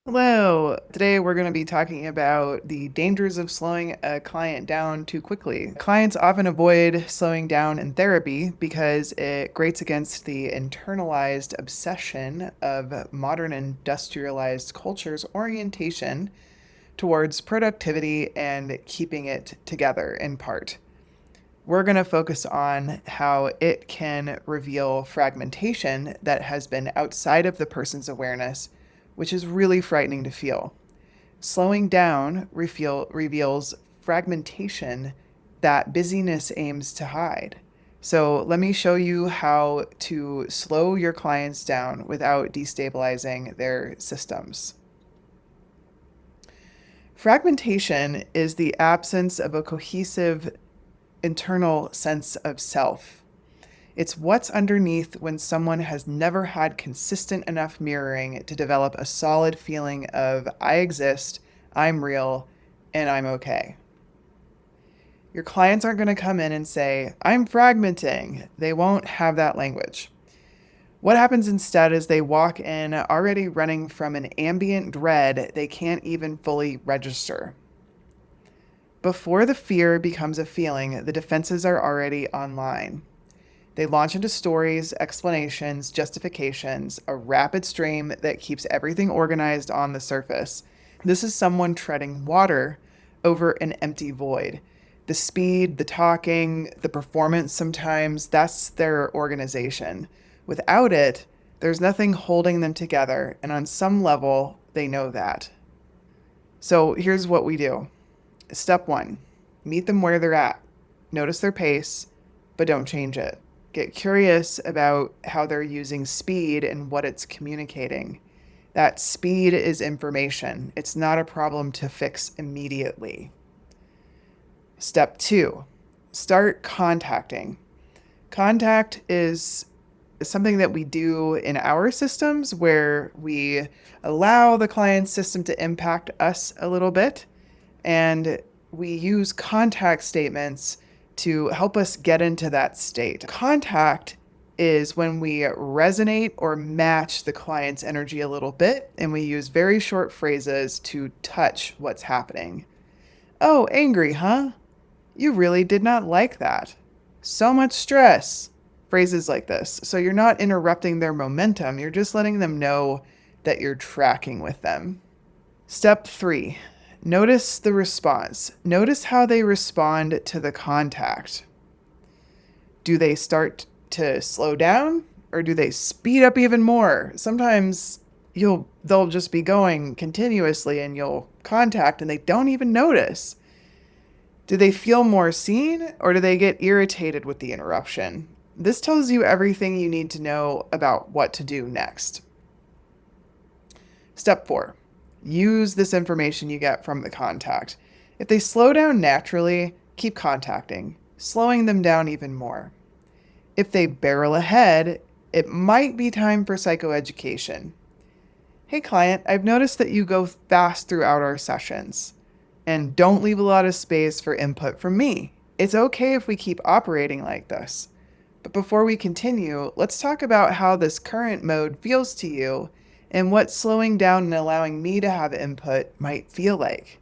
Hello. Today we're going to be talking about the dangers of slowing a client down too quickly. Clients often avoid slowing down in therapy because it grates against the internalized obsession of modern industrialized culture's orientation towards productivity and keeping it together in part. We're going to focus on how it can reveal fragmentation that has been outside of the person's awareness, which is really frightening to feel. Slowing down reveals fragmentation that busyness aims to hide. So, let me show you how to slow your clients down without destabilizing their systems. Fragmentation is the absence of a cohesive internal sense of self. It's what's underneath when someone has never had consistent enough mirroring to develop a solid feeling of, I exist, I'm real, and I'm okay. Your clients aren't going to come in and say, I'm fragmenting. They won't have that language. What happens instead is they walk in already running from an ambient dread they can't even fully register. Before the fear becomes a feeling, the defenses are already online. They launch into stories, explanations, justifications, a rapid stream that keeps everything organized on the surface. This is someone treading water over an empty void. The speed, the talking, the performance sometimes, that's their organization. Without it, there's nothing holding them together, and on some level, they know that. So here's what we do. Step one, meet them where they're at. Notice their pace, but don't change it. Get curious about how they're using speed and what it's communicating. That speed is information. It's not a problem to fix immediately. Step two, start contacting. Contact is something that we do in our systems where we allow the client's system to impact us a little bit, and we use contact statements to help us get into that state. Contact is when we resonate or match the client's energy a little bit, and we use very short phrases to touch what's happening. Oh, angry, huh? You really did not like that. So much stress. Phrases like this. So you're not interrupting their momentum, you're just letting them know that you're tracking with them. Step three, notice the response. Notice how they respond to the contact. Do they start to slow down or do they speed up even more? Sometimes they'll just be going continuously and you'll contact and they don't even notice. Do they feel more seen or do they get irritated with the interruption? This tells you everything you need to know about what to do next. Step four, use this information you get from the contact. If they slow down naturally, keep contacting, slowing them down even more. If they barrel ahead, it might be time for psychoeducation. Hey client, I've noticed that you go fast throughout our sessions and don't leave a lot of space for input from me. It's okay if we keep operating like this. But before we continue, let's talk about how this current mode feels to you and what slowing down and allowing me to have input might feel like.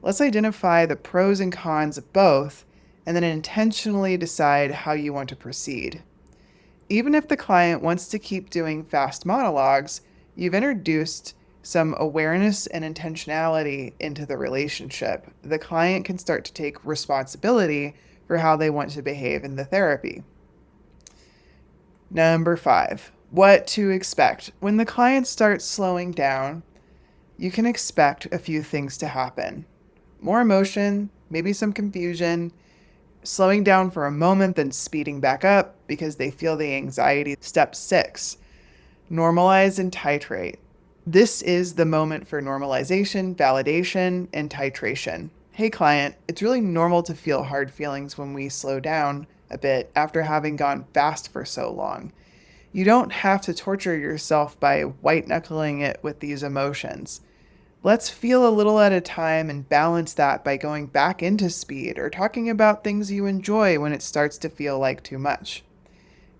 Let's identify the pros and cons of both and then intentionally decide how you want to proceed. Even if the client wants to keep doing fast monologues, you've introduced some awareness and intentionality into the relationship. The client can start to take responsibility for how they want to behave in the therapy. Number five, what to expect. When the client starts slowing down, you can expect a few things to happen. More emotion, maybe some confusion, slowing down for a moment, then speeding back up because they feel the anxiety. Step six, normalize and titrate. This is the moment for normalization, validation, and titration. Hey, client, it's really normal to feel hard feelings when we slow down a bit after having gone fast for so long. You don't have to torture yourself by white knuckling it with these emotions. Let's feel a little at a time and balance that by going back into speed or talking about things you enjoy when it starts to feel like too much.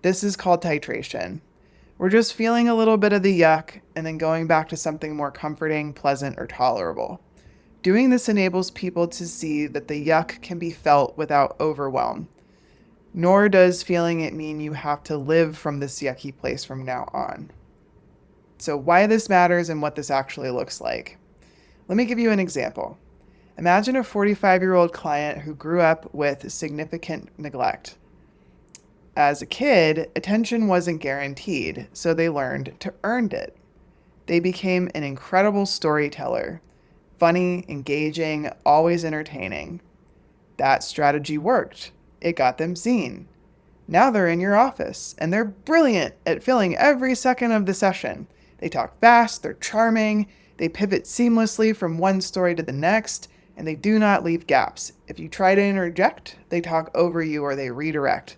This is called titration. We're just feeling a little bit of the yuck and then going back to something more comforting, pleasant, or tolerable. Doing this enables people to see that the yuck can be felt without overwhelm. Nor does feeling it mean you have to live from this yucky place from now on. So why this matters and what this actually looks like. Let me give you an example. Imagine a 45-year-old client who grew up with significant neglect. As a kid, attention wasn't guaranteed, so they learned to earn it. They became an incredible storyteller, funny, engaging, always entertaining. That strategy worked. It got them seen. Now they're in your office, and they're brilliant at filling every second of the session. They talk fast, they're charming, they pivot seamlessly from one story to the next, and they do not leave gaps. If you try to interject, they talk over you or they redirect.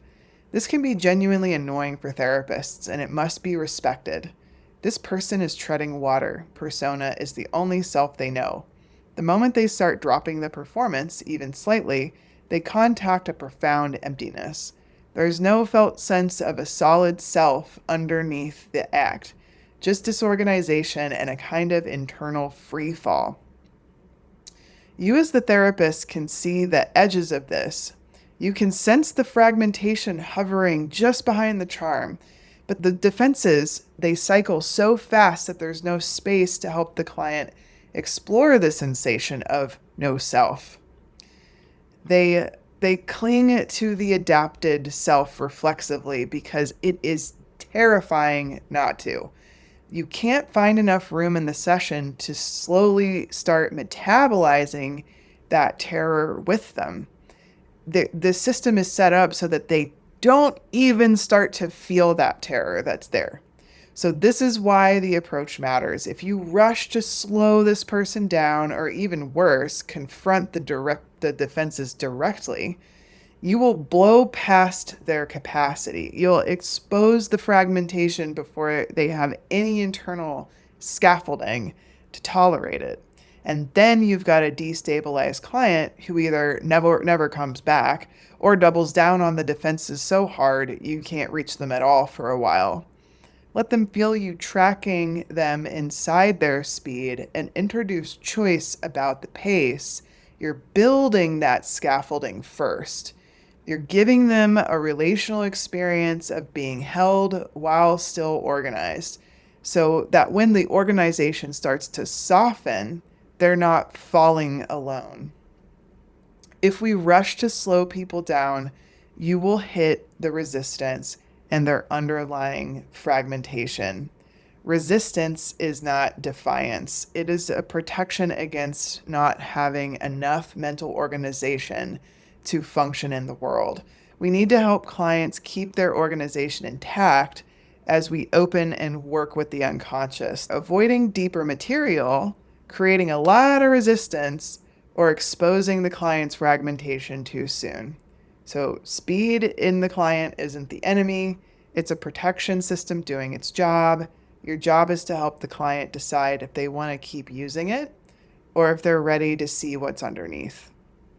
This can be genuinely annoying for therapists, and it must be respected. This person is treading water. Persona is the only self they know. The moment they start dropping the performance, even slightly, they contact a profound emptiness. There is no felt sense of a solid self underneath the act, just disorganization and a kind of internal free fall. You as the therapist can see the edges of this. You can sense the fragmentation hovering just behind the charm, but the defenses, they cycle so fast that there's no space to help the client explore the sensation of no self. They cling to the adapted self reflexively because it is terrifying not to. You can't find enough room in the session to slowly start metabolizing that terror with them. The system is set up so that they don't even start to feel that terror that's there. So this is why the approach matters. If you rush to slow this person down, or even worse, confront the defenses directly, you will blow past their capacity. You'll expose the fragmentation before they have any internal scaffolding to tolerate it. And then you've got a destabilized client who either never comes back or doubles down on the defenses so hard you can't reach them at all for a while. Let them feel you tracking them inside their speed and introduce choice about the pace. You're building that scaffolding first. You're giving them a relational experience of being held while still organized, so that when the organization starts to soften, they're not falling alone. If we rush to slow people down, you will hit the resistance and their underlying fragmentation. Resistance is not defiance. It is a protection against not having enough mental organization to function in the world. We need to help clients keep their organization intact as we open and work with the unconscious, avoiding deeper material, creating a lot of resistance, or exposing the client's fragmentation too soon. So speed in the client isn't the enemy. It's a protection system doing its job. Your job is to help the client decide if they want to keep using it or if they're ready to see what's underneath.